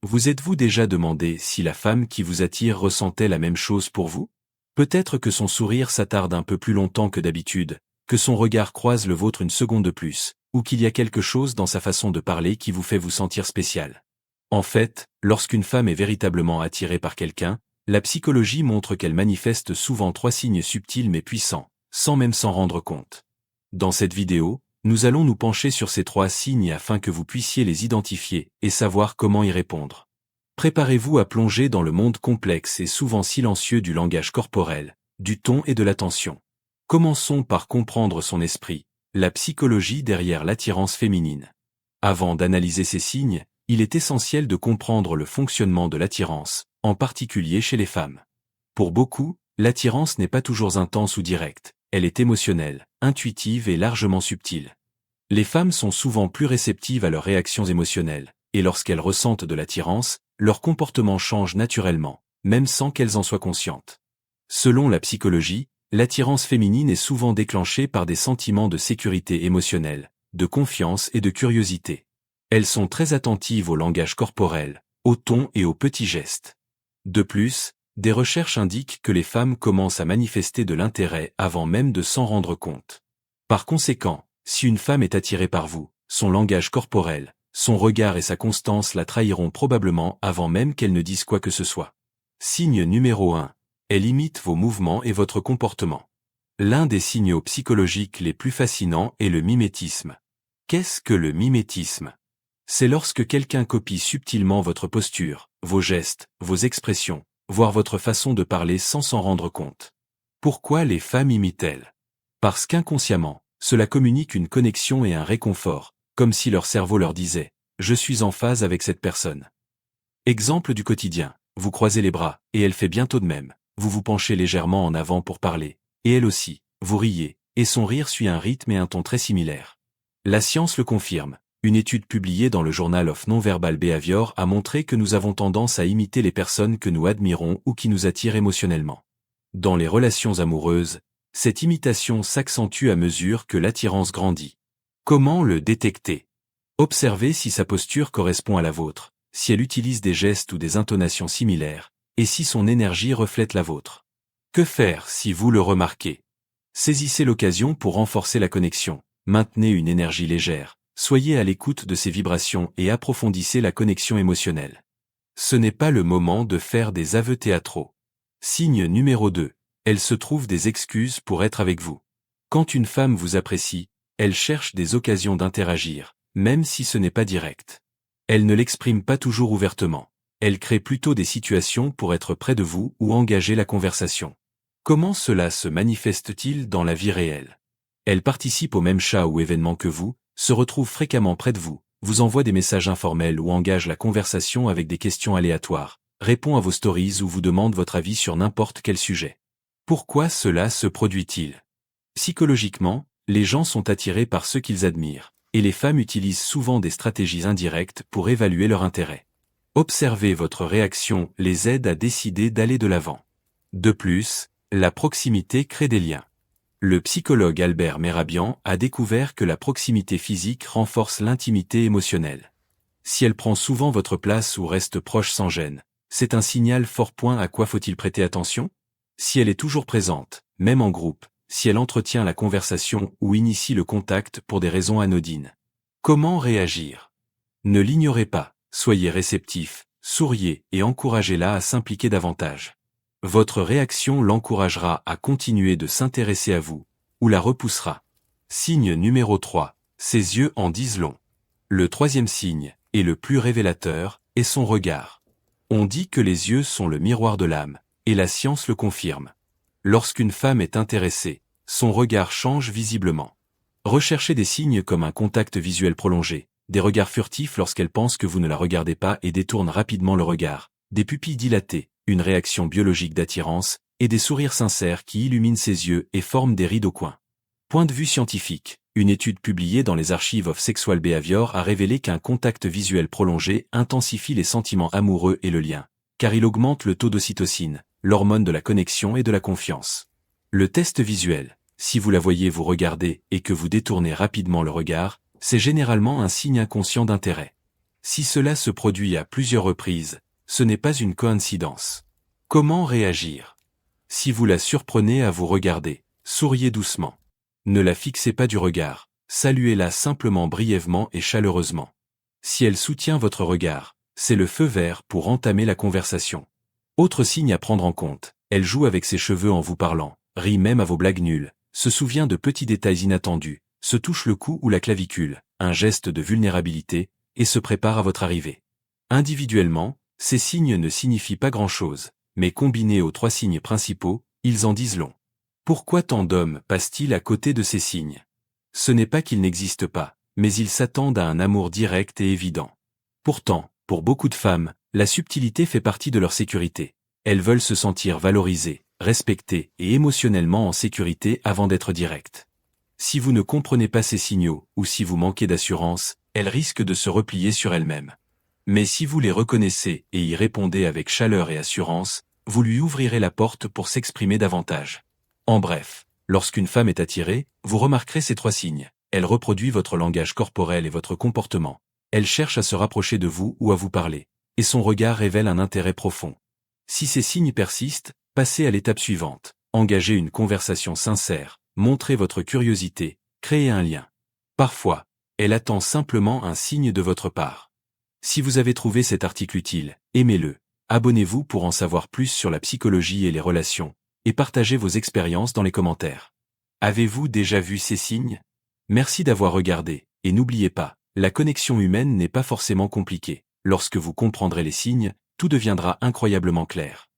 Vous êtes-vous déjà demandé si la femme qui vous attire ressentait la même chose pour vous? Peut-être que son sourire s'attarde un peu plus longtemps que d'habitude, que son regard croise le vôtre une seconde de plus, ou qu'il y a quelque chose dans sa façon de parler qui vous fait vous sentir spécial. En fait, lorsqu'une femme est véritablement attirée par quelqu'un, la psychologie montre qu'elle manifeste souvent 3 signes subtils mais puissants, sans même s'en rendre compte. Dans cette vidéo, nous allons nous pencher sur ces 3 signes afin que vous puissiez les identifier et savoir comment y répondre. Préparez-vous à plonger dans le monde complexe et souvent silencieux du langage corporel, du ton et de l'attention. Commençons par comprendre son esprit, la psychologie derrière l'attirance féminine. Avant d'analyser ces signes, il est essentiel de comprendre le fonctionnement de l'attirance, en particulier chez les femmes. Pour beaucoup, l'attirance n'est pas toujours intense ou directe, elle est émotionnelle, intuitive et largement subtile. Les femmes sont souvent plus réceptives à leurs réactions émotionnelles, et lorsqu'elles ressentent de l'attirance, leur comportement change naturellement, même sans qu'elles en soient conscientes. Selon la psychologie, l'attirance féminine est souvent déclenchée par des sentiments de sécurité émotionnelle, de confiance et de curiosité. Elles sont très attentives au langage corporel, au ton et aux petits gestes. De plus, des recherches indiquent que les femmes commencent à manifester de l'intérêt avant même de s'en rendre compte. Par conséquent, si une femme est attirée par vous, son langage corporel, son regard et sa constance la trahiront probablement avant même qu'elle ne dise quoi que ce soit. Signe numéro 1. Elle imite vos mouvements et votre comportement. L'un des signaux psychologiques les plus fascinants est le mimétisme. Qu'est-ce que le mimétisme? C'est lorsque quelqu'un copie subtilement votre posture, vos gestes, vos expressions, voire votre façon de parler sans s'en rendre compte. Pourquoi les femmes imitent-elles? Parce qu'inconsciemment, cela communique une connexion et un réconfort, comme si leur cerveau leur disait « Je suis en phase avec cette personne ». Exemple du quotidien, vous croisez les bras, et elle fait bientôt de même, vous vous penchez légèrement en avant pour parler, et elle aussi, vous riez, et son rire suit un rythme et un ton très similaires. La science le confirme. Une étude publiée dans le Journal of Nonverbal Behavior a montré que nous avons tendance à imiter les personnes que nous admirons ou qui nous attirent émotionnellement. Dans les relations amoureuses, cette imitation s'accentue à mesure que l'attirance grandit. Comment le détecter? Observez si sa posture correspond à la vôtre, si elle utilise des gestes ou des intonations similaires, et si son énergie reflète la vôtre. Que faire si vous le remarquez? Saisissez l'occasion pour renforcer la connexion, maintenez une énergie légère. Soyez à l'écoute de ces vibrations et approfondissez la connexion émotionnelle. Ce n'est pas le moment de faire des aveux théâtraux. Signe numéro 2. Elle se trouve des excuses pour être avec vous. Quand une femme vous apprécie, elle cherche des occasions d'interagir, même si ce n'est pas direct. Elle ne l'exprime pas toujours ouvertement. Elle crée plutôt des situations pour être près de vous ou engager la conversation. Comment cela se manifeste-t-il dans la vie réelle? Elle participe au même chat ou événement que vous, se retrouve fréquemment près de vous, vous envoie des messages informels ou engage la conversation avec des questions aléatoires, répond à vos stories ou vous demande votre avis sur n'importe quel sujet. Pourquoi cela se produit-il? Psychologiquement, les gens sont attirés par ceux qu'ils admirent, et les femmes utilisent souvent des stratégies indirectes pour évaluer leur intérêt. Observer votre réaction les aide à décider d'aller de l'avant. De plus, la proximité crée des liens. Le psychologue Albert Mehrabian a découvert que la proximité physique renforce l'intimité émotionnelle. Si elle prend souvent votre place ou reste proche sans gêne, c'est un signal fort. À quoi faut-il prêter attention? Si elle est toujours présente, même en groupe, si elle entretient la conversation ou initie le contact pour des raisons anodines. Comment réagir? Ne l'ignorez pas, soyez réceptif, souriez et encouragez-la à s'impliquer davantage. Votre réaction l'encouragera à continuer de s'intéresser à vous, ou la repoussera. Signe numéro 3. Ses yeux en disent long. Le troisième signe, et le plus révélateur, est son regard. On dit que les yeux sont le miroir de l'âme, et la science le confirme. Lorsqu'une femme est intéressée, son regard change visiblement. Recherchez des signes comme un contact visuel prolongé, des regards furtifs lorsqu'elle pense que vous ne la regardez pas et détourne rapidement le regard, des pupilles dilatées, une réaction biologique d'attirance, et des sourires sincères qui illuminent ses yeux et forment des rides au coin. Point de vue scientifique, une étude publiée dans les Archives of Sexual Behavior a révélé qu'un contact visuel prolongé intensifie les sentiments amoureux et le lien, car il augmente le taux d'ocytocine, l'hormone de la connexion et de la confiance. Le test visuel, si vous la voyez vous regarder et que vous détournez rapidement le regard, c'est généralement un signe inconscient d'intérêt. Si cela se produit à plusieurs reprises, ce n'est pas une coïncidence. Comment réagir? Si vous la surprenez à vous regarder, souriez doucement. Ne la fixez pas du regard, saluez-la simplement brièvement et chaleureusement. Si elle soutient votre regard, c'est le feu vert pour entamer la conversation. Autre signe à prendre en compte, elle joue avec ses cheveux en vous parlant, rit même à vos blagues nulles, se souvient de petits détails inattendus, se touche le cou ou la clavicule, un geste de vulnérabilité, et se prépare à votre arrivée. Individuellement, ces signes ne signifient pas grand-chose, mais combinés aux 3 signes principaux, ils en disent long. Pourquoi tant d'hommes passent-ils à côté de ces signes? Ce n'est pas qu'ils n'existent pas, mais ils s'attendent à un amour direct et évident. Pourtant, pour beaucoup de femmes, la subtilité fait partie de leur sécurité. Elles veulent se sentir valorisées, respectées et émotionnellement en sécurité avant d'être directes. Si vous ne comprenez pas ces signaux, ou si vous manquez d'assurance, elles risquent de se replier sur elles-mêmes. Mais si vous les reconnaissez et y répondez avec chaleur et assurance, vous lui ouvrirez la porte pour s'exprimer davantage. En bref, lorsqu'une femme est attirée, vous remarquerez ces 3 signes. Elle reproduit votre langage corporel et votre comportement. Elle cherche à se rapprocher de vous ou à vous parler. Et son regard révèle un intérêt profond. Si ces signes persistent, passez à l'étape suivante. Engagez une conversation sincère, montrez votre curiosité, créez un lien. Parfois, elle attend simplement un signe de votre part. Si vous avez trouvé cet article utile, aimez-le, abonnez-vous pour en savoir plus sur la psychologie et les relations, et partagez vos expériences dans les commentaires. Avez-vous déjà vu ces signes? Merci d'avoir regardé, et n'oubliez pas, la connexion humaine n'est pas forcément compliquée. Lorsque vous comprendrez les signes, tout deviendra incroyablement clair.